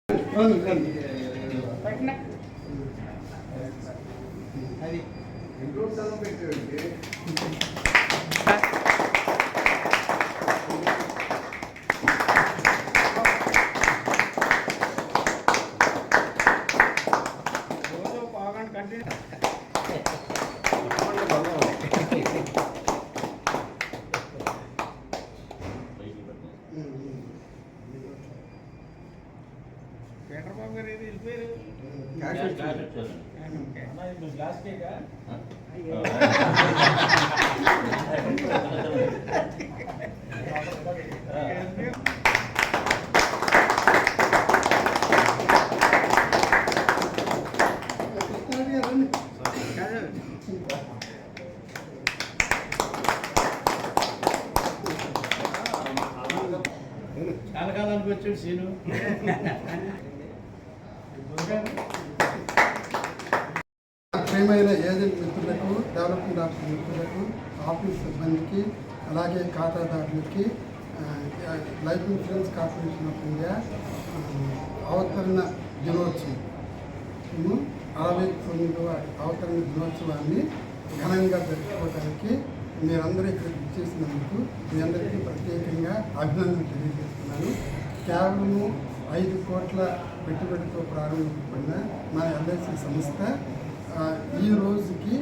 అది పేటర్ బాబు గారు ఏది వెళ్ళిపోయారు. గ్లాస్ కేకా చాలా కాలానికి వచ్చాడు సీను. ప్రియమైన ఏజెంట్ మిత్రులకు, డెవలప్మెంట్ ఆఫీస్ మిత్రులకు, ఆఫీస్ సిబ్బందికి, అలాగే ఖాతాదారులకి life insurance corporation of India అవతరణ దినోత్సవం 69వ అవతరణ దినోత్సవాన్ని ఘనంగా జరుపుకోవడానికి మీరందరూ ఇక్కడ ఇచ్చేసినందుకు మీ అందరికీ ప్రత్యేకంగా అభినందనలు తెలియజేస్తున్నాను. కేవలము 5 కోట్ల పెట్టుబడితో ప్రారంభించబడిన మన ఎల్ఐసి సంస్థ ఈ రోజుకి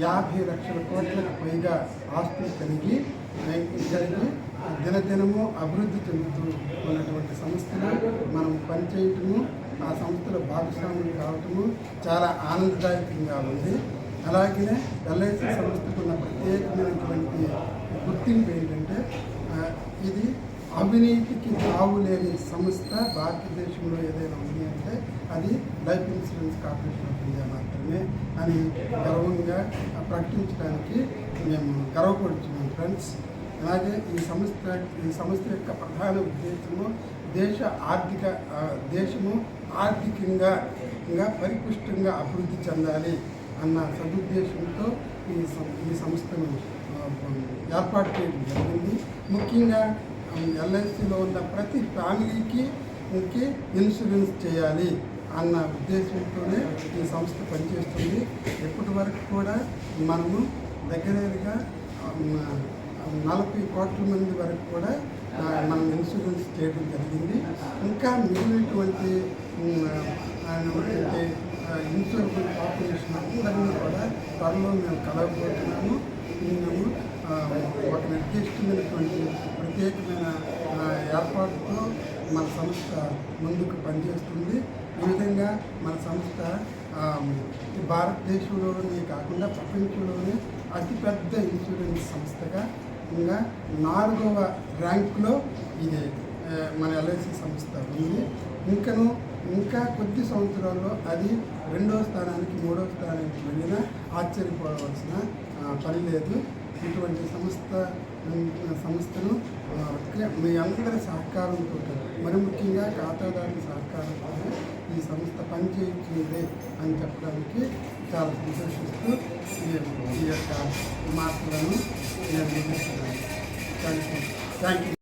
50 లక్షల కోట్లకు పైగా ఆస్తులు కలిగి దినదినము అభివృద్ధి చెందుతూ ఉన్నటువంటి సంస్థలు మనం పనిచేయటము, ఆ సంస్థలో భాగస్వాములు కావటము చాలా ఆనందదాయకంగా ఉంది. అలాగే ఎల్ఐసి సంస్థకు ఉన్న ప్రత్యేకమైనటువంటి గుర్తింపు ఏంటంటే ఇది అవినీతికి తావులేని సంస్థ భారతదేశంలో ఏదైనా ఉంది అంటే అది life insurance corporation of India మాత్రమే అని గర్వంగా ప్రకటించడానికి మేము గర్వపడుతున్నాం ఫ్రెండ్స్. అలాగే ఈ సంస్థ యొక్క ప్రధాన ఉద్దేశము దేశము ఆర్థికంగా పరిపుష్టంగా అభివృద్ధి చెందాలి అన్న సదుద్దేశంతో ఈ సంస్థను ఏర్పాటు చేయడం జరిగింది. ముఖ్యంగా ఎల్ఐసిలో ఉన్న ప్రతి ఫ్యామిలీకి ఇన్సూరెన్స్ చేయాలి అన్న ఉద్దేశంతోనే ఈ సంస్థ పనిచేస్తుంది. ఇప్పటి వరకు కూడా మనము దగ్గరగా 40 కోట్ల మంది వరకు కూడా మనం ఇన్సూరెన్స్ చేయడం జరిగింది. ఇంకా మిగిలినటువంటి ఇన్సూరెన్స్ పాపులేషన్ అందరినీ కూడా త్వరలో మేము కలవబోతున్నాము. ఒక నిర్దిష్టమైనటువంటి ప్రత్యేకమైన ఏర్పాటుతో మన సంస్థ ముందుకు పనిచేస్తుంది. ఈ విధంగా మన సంస్థ భారతదేశంలోనే కాకుండా ప్రపంచంలోనే అతిపెద్ద ఇన్సూరెన్స్ సంస్థగా ఇంకా 4వ ర్యాంకులో ఇది మన ఎల్ఐసి సంస్థ ఉంది. ఇంకా కొద్ది సంవత్సరాల్లో అది 2వ స్థానానికి 3వ స్థానానికి వెళ్ళినా ఆశ్చర్యపోవలసిన పని లేదు. ఇటువంటి సంస్థను మీ అందరి సహకారంతో, మరి ముఖ్యంగా ఖాతాదారుల సహకారంతో ఈ సంస్థ పనిచేయించింది అని చెప్పడానికి చాలా సంతోషిస్తూ ఈ యొక్క మాటలను నేను ముగిస్తున్నాను. Thank you.